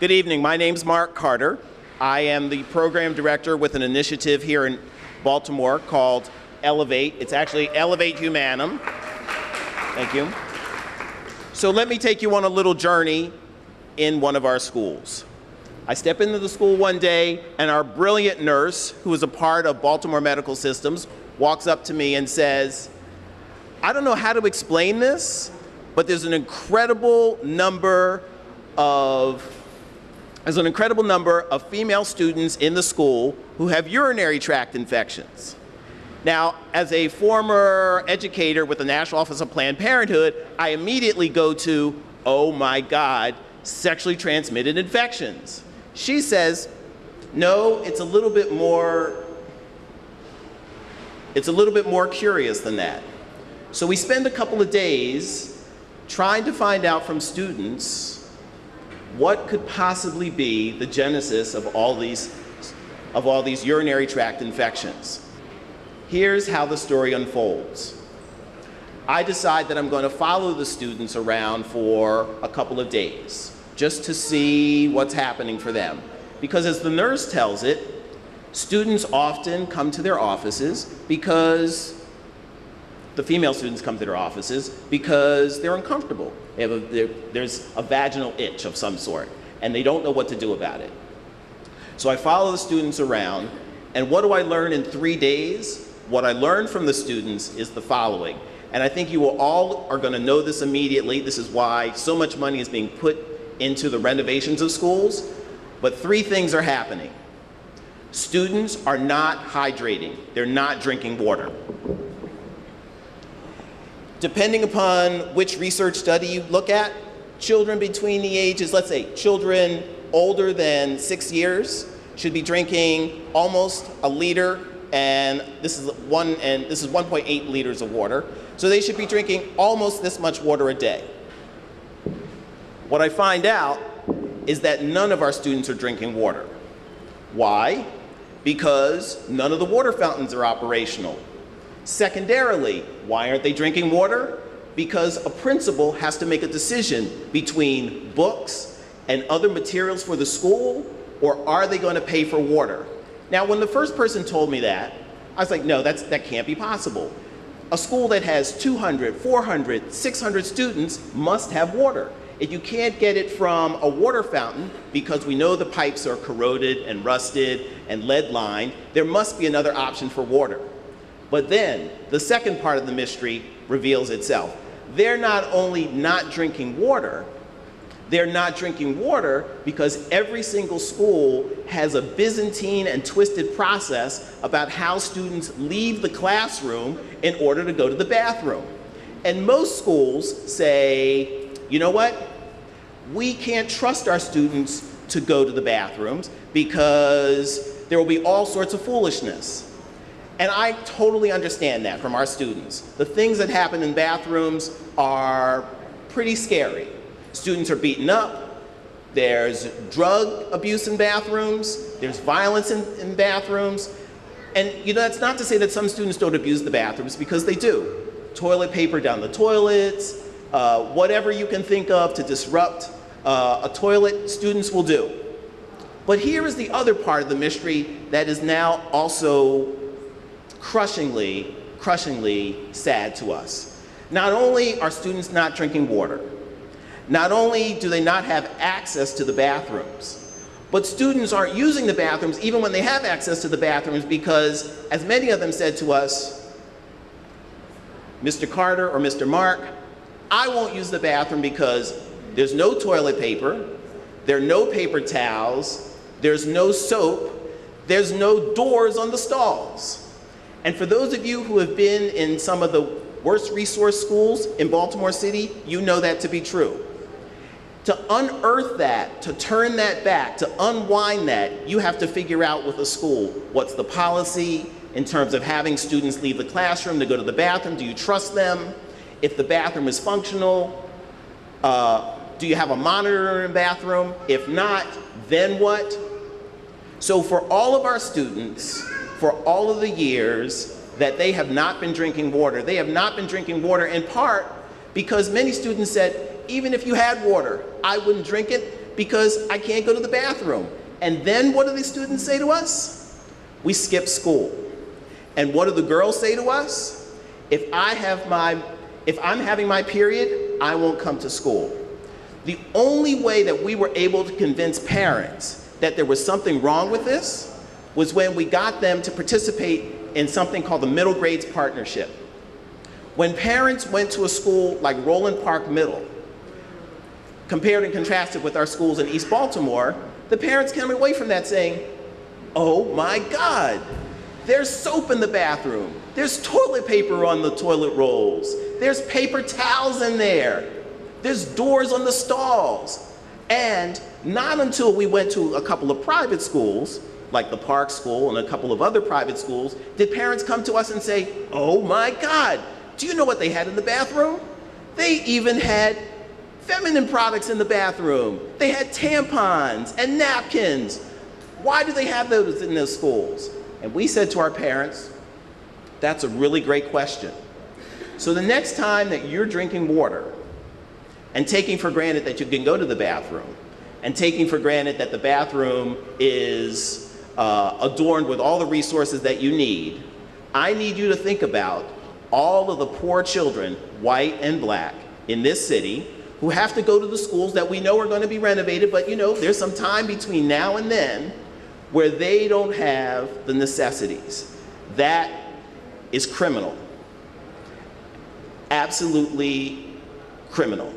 Good evening. My name's Mark Carter. I am the program director with an initiative here in Baltimore called Elevate. It's actually Elevate Humanum. Thank you. So let me take you on a little journey in one of our schools. I step into the school one day, and our brilliant nurse, who is a part of Baltimore Medical Systems, walks up to me and says, I don't know how to explain this, but there's an incredible number of female students in the school who have urinary tract infections. Now, as a former educator with the National Office of Planned Parenthood, I immediately go to, oh my God, sexually transmitted infections. She says, no, it's a little bit more curious than that. So we spend a couple of days trying to find out from students what could possibly be the genesis of all these urinary tract infections. Here's how the story unfolds. I decide that I'm going to follow the students around for a couple of days just to see what's happening for them. Because as the nurse tells it, students often come to their offices because the female students come to their offices because they're uncomfortable. There's a vaginal itch of some sort, and they don't know what to do about it. So I follow the students around, and what do I learn in 3 days? What I learned from the students is the following, and I think you all are going to know this immediately. This is why so much money is being put into the renovations of schools, but 3 things are happening. Students are not hydrating. They're not drinking water. Depending upon which research study you look at, children between the ages, let's say children older than 6 years should be drinking almost a liter, and this is 1.8 liters of water. So they should be drinking almost this much water a day. What I find out is that none of our students are drinking water. Why? Because none of the water fountains are operational. Secondarily, why aren't they drinking water? Because a principal has to make a decision between books and other materials for the school, or are they going to pay for water? Now, when the first person told me that, I was like, no, that can't be possible. A school that has 200, 400, 600 students must have water. If you can't get it from a water fountain, because we know the pipes are corroded and rusted and lead-lined, there must be another option for water. But then, the second part of the mystery reveals itself. They're not only not drinking water, they're not drinking water because every single school has a Byzantine and twisted process about how students leave the classroom in order to go to the bathroom. And most schools say, you know what? We can't trust our students to go to the bathrooms because there will be all sorts of foolishness. And I totally understand that from our students. The things that happen in bathrooms are pretty scary. Students are beaten up, there's drug abuse in bathrooms, there's violence in bathrooms. And that's not to say that some students don't abuse the bathrooms, because they do. Toilet paper down the toilets, whatever you can think of to disrupt a toilet, students will do. But here is the other part of the mystery that is now also crushingly sad to us. Not only are students not drinking water, not only do they not have access to the bathrooms, but students aren't using the bathrooms even when they have access to the bathrooms because, as many of them said to us, Mr. Carter or Mr. Mark, I won't use the bathroom because there's no toilet paper, there are no paper towels, there's no soap, there's no doors on the stalls. And for those of you who have been in some of the worst resource schools in Baltimore City, you know that to be true. To unearth that, to turn that back, to unwind that, you have to figure out with a school, what's the policy in terms of having students leave the classroom to go to the bathroom? Do you trust them? If the bathroom is functional, do you have a monitor in the bathroom? If not, then what? So for all of our students, for all of the years that they have not been drinking water, they have not been drinking water in part because many students said, even if you had water, I wouldn't drink it because I can't go to the bathroom. And then what do the students say to us? We skip school. And what do the girls say to us? If I'm having my period, I won't come to school. The only way that we were able to convince parents that there was something wrong with this was when we got them to participate in something called the Middle Grades Partnership. When parents went to a school like Roland Park Middle, compared and contrasted with our schools in East Baltimore, the parents came away from that saying, oh my God, there's soap in the bathroom, there's toilet paper on the toilet rolls, there's paper towels in there, there's doors on the stalls. And not until we went to a couple of private schools, like the Park School and a couple of other private schools, did parents come to us and say, oh my God, do you know what they had in the bathroom? They even had feminine products in the bathroom. They had tampons and napkins. Why do they have those in those schools? And we said to our parents, that's a really great question. So the next time that you're drinking water and taking for granted that you can go to the bathroom and taking for granted that the bathroom is adorned with all the resources that you need, I need you to think about all of the poor children, white and black, in this city who have to go to the schools that we know are going to be renovated, but there's some time between now and then where they don't have the necessities. That is criminal. Absolutely criminal.